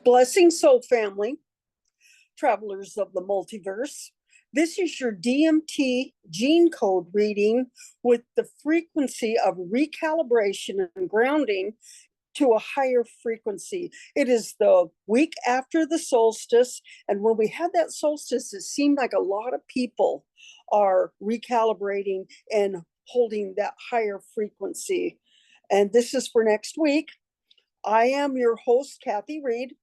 Blessing Soul Family, travelers of the multiverse. This is your DMT gene code reading with the frequency of recalibration and grounding to a higher frequency. It is the week after the solstice. And when we had that solstice, it seemed like a lot of people are recalibrating and holding that higher frequency. And this is for next week. I am your host, Kathy Reed.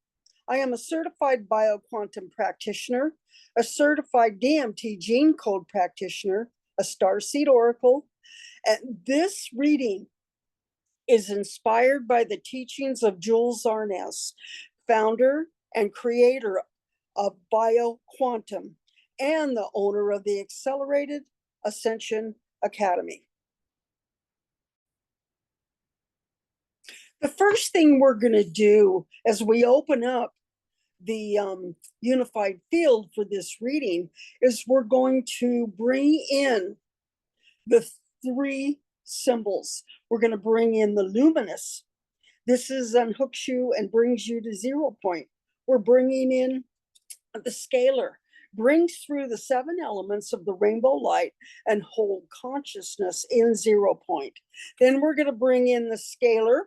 I am a certified bioquantum practitioner, a certified DMT gene code practitioner, a starseed oracle. And this reading is inspired by the teachings of Jules Arnaz, founder and creator of bioquantum and the owner of the Accelerated Ascension Academy. The first thing we're going to do as we open up the unified field for this reading is we're going to bring in the three symbols. We're going to bring in the luminous. This unhooks you and brings you to 0 point. We're bringing in the scalar, brings through the 7 elements of the rainbow light and hold consciousness in 0 point. Then we're going to bring in the scalar.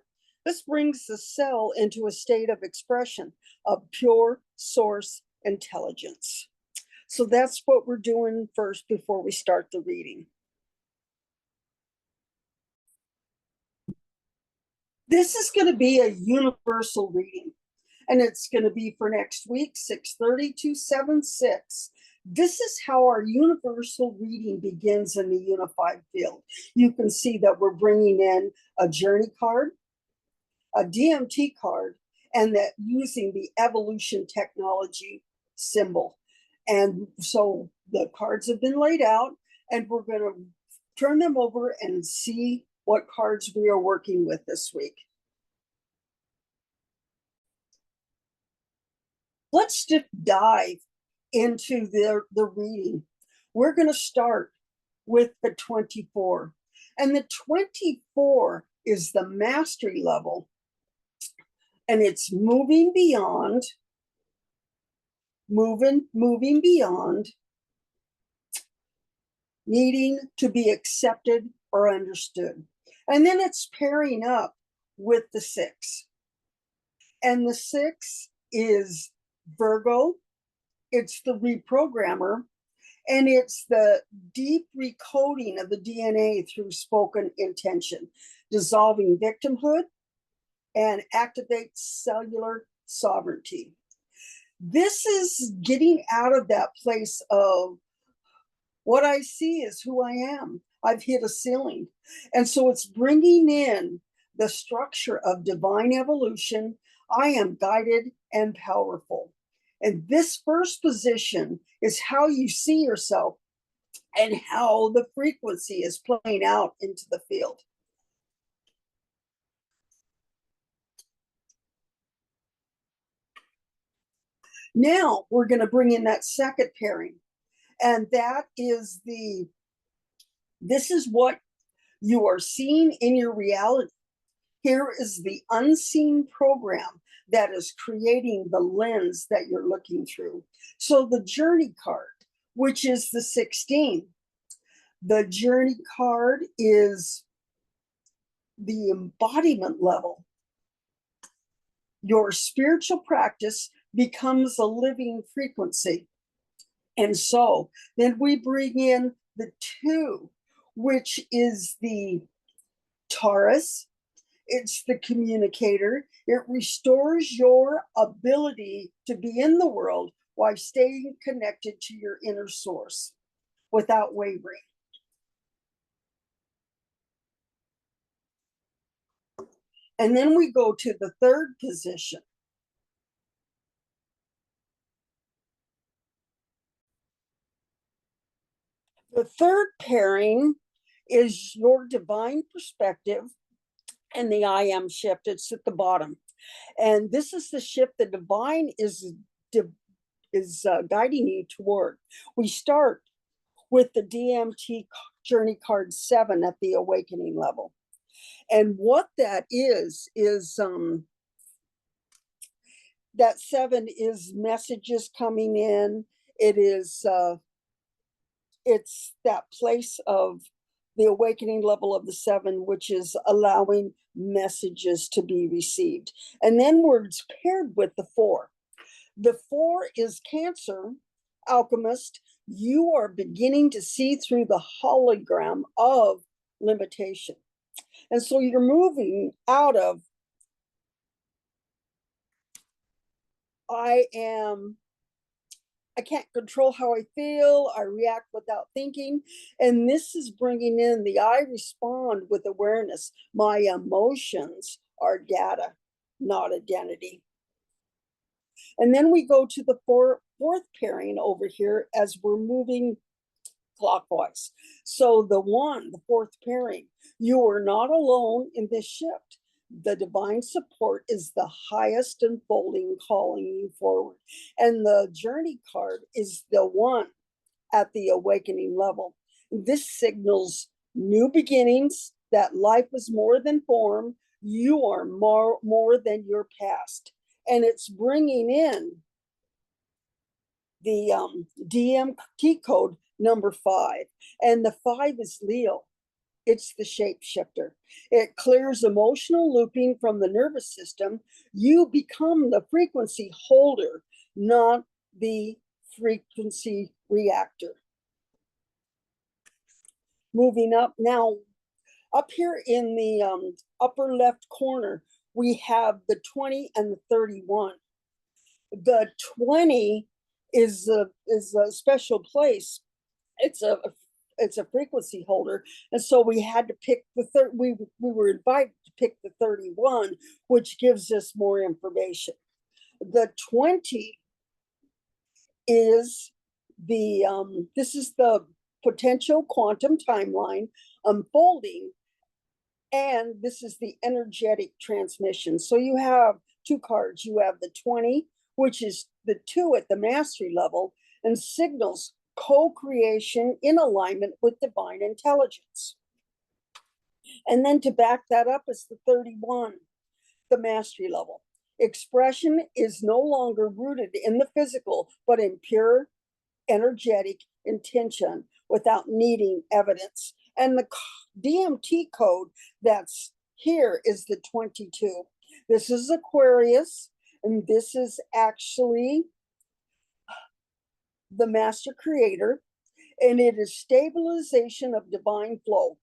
This brings the cell into a state of expression of pure source intelligence. So that's what we're doing first before we start the reading. This is going to be a universal reading, and it's going to be for next week, 6:30 to 7/6. This is how our universal reading begins in the unified field. You can see that we're bringing in a journey card, a DMT card, and that using the evolution technology symbol. And so the cards have been laid out, and we're going to turn them over and see what cards we are working with this week. Let's just dive into the reading. We're going to start with the 24. And the 24 is the mastery level. And it's moving beyond, moving beyond, needing to be accepted or understood. And then it's pairing up with the 6. And the 6 is Virgo. It's the reprogrammer. And it's the deep recoding of the DNA through spoken intention, dissolving victimhood, and activates cellular sovereignty. This is getting out of that place of what I see is who I am. I've hit a ceiling. And so it's bringing in the structure of divine evolution. I am guided and powerful. And this first position is how you see yourself and how the frequency is playing out into the field. Now we're going to bring in that second pairing. And that is this is what you are seeing in your reality. Here is the unseen program that is creating the lens that you're looking through. So the journey card, which is the 16. The journey card is the embodiment level. Your spiritual practice becomes a living frequency. And so then we bring in the 2, which is the Taurus. It's the communicator. It restores your ability to be in the world while staying connected to your inner source without wavering. And then we go to the 3rd position. The 3rd pairing is your divine perspective and the I am shift. It's at the bottom. And this is the shift the divine is guiding you toward. We start with the DMT journey card 7 at the awakening level. And what that is That 7 is messages coming in. It is it's that place of the awakening level of the 7, which is allowing messages to be received. And then words paired with the 4. The 4 is Cancer, alchemist. You are beginning to see through the hologram of limitation. And so you're moving out of I can't control how I feel. I react without thinking. And this is bringing in the I respond with awareness. My emotions are data, not identity. And then we go to the fourth pairing over here as we're moving clockwise. So the 1, the 4th pairing, you are not alone in this shift. The divine support is the highest unfolding calling you forward. And the journey card is the 1 at the awakening level. This signals new beginnings, that life is more than form. You are more than your past. And it's bringing in the DMT code number 5. And the 5 is Leo. It's the shapeshifter. It clears emotional looping from the nervous system. You become the frequency holder, not the frequency reactor. Moving up now, up here in the upper left corner, we have the 20 and the 31. The 20 is a special place. It's a frequency holder, and so we had to pick the we were invited to pick the 31, which gives us more information. The 20 is the this is the potential quantum timeline unfolding, and this is the energetic transmission. So you have 2 cards. You have the 20, which is the 2 at the mastery level, and signals co-creation in alignment with divine intelligence. And then to back that up is the 31, the mastery level. Expression is no longer rooted in the physical, but in pure energetic intention without needing evidence. And the DMT code that's here is the 22. This is Aquarius, and this is actually the master creator, and it is stabilization of divine flow.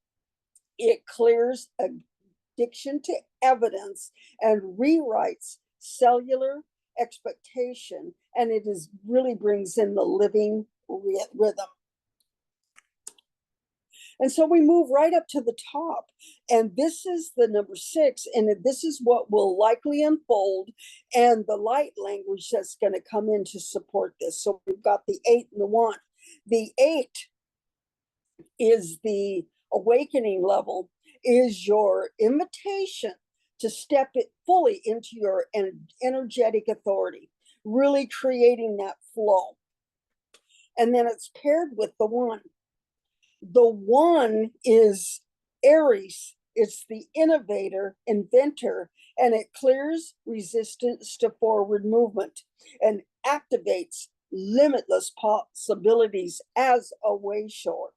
It clears addiction to evidence and rewrites cellular expectation, and it is really brings in the living rhythm. And so we move right up to the top, and this is the number 6, and this is what will likely unfold, and the light language that's going to come in to support this. So we've got the 8 and the 1. The 8 is the awakening level, is your invitation to step it fully into your energetic authority, really creating that flow. And then it's paired with the 1. The 1 is Aries. It's the innovator, inventor, and it clears resistance to forward movement and activates limitless possibilities as a wayshore.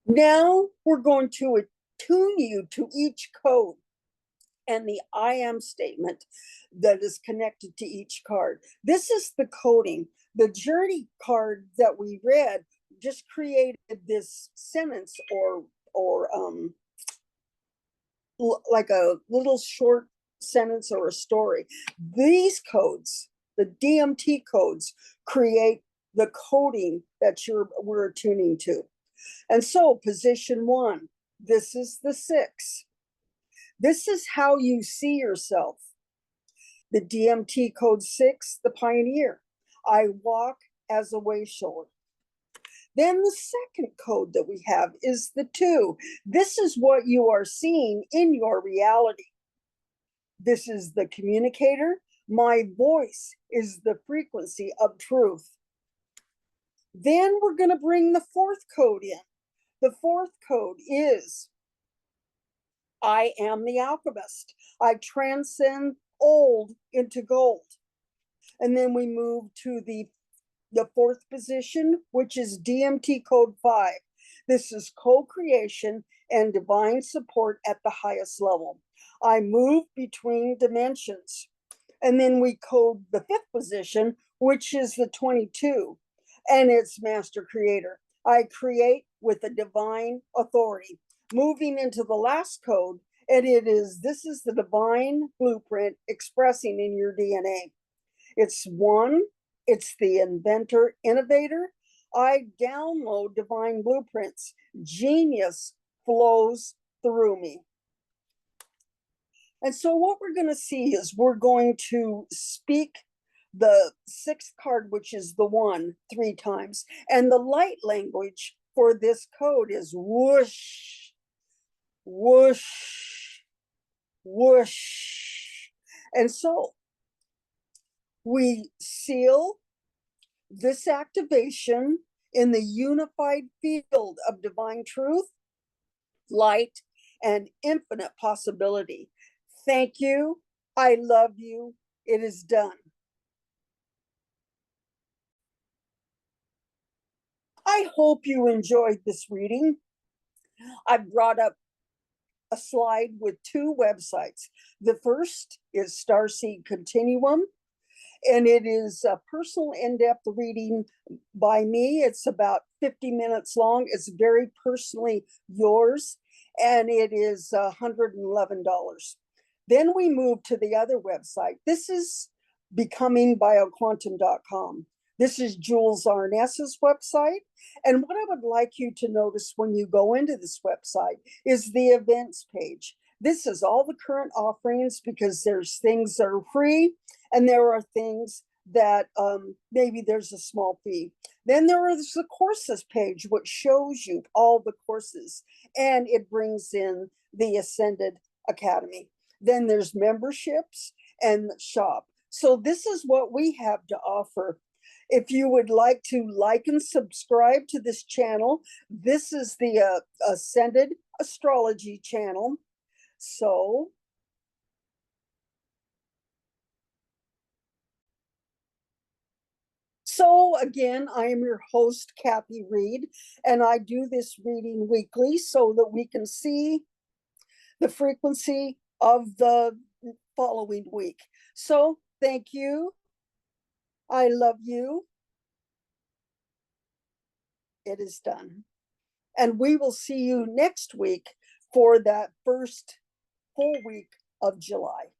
Now we're going to attune you to each code and the I am statement that is connected to each card. This is the coding. The journey card that we read just created this sentence or like a little short sentence or a story. These codes, the DMT codes, create the coding that we're tuning to. And so position 1, this is the 6. This is how you see yourself. The DMT code 6, the pioneer. I walk as a wayshore. Then the second code that we have is the 2. This is what you are seeing in your reality. This is the communicator. My voice is the frequency of truth. Then we're going to bring the 4th code in. The 4th code is I am the alchemist. I transcend old into gold. And then we move to the fourth position, which is DMT code 5. This is co-creation and divine support at the highest level. I move between dimensions. And then we code the fifth position, which is the 22, and it's master creator. I create with a divine authority. Moving into the last code, and this is the divine blueprint expressing in your DNA. It's one, it's the inventor, innovator. I download divine blueprints. Genius flows through me. And so what we're going to see is we're going to speak the sixth card, which is the 1, 3 times. And the light language for this code is whoosh, whoosh, whoosh. And so we seal this activation in the unified field of divine truth, light, and infinite possibility. Thank you. I love you. It is done. I hope you enjoyed this reading. I brought up a slide with 2 websites. The first is Starseed Continuum, and it is a personal in-depth reading by me. It's about 50 minutes long. It's very personally yours, and it is $111. Then we move to the other website. This is becomingbioquantum.com. This is Jules Arness's website. And what I would like you to notice when you go into this website is the events page. This is all the current offerings, because there's things that are free and there are things that maybe there's a small fee. Then there is the courses page, which shows you all the courses, and it brings in the Ascended Academy. Then there's memberships and shop. So this is what we have to offer. If you would like to like and subscribe to this channel, this is the Ascended Astrology channel. So again, I am your host, Kathy Reed, and I do this reading weekly so that we can see the frequency of the following week. So thank you. I love you. It is done. And we will see you next week for that first full week of July.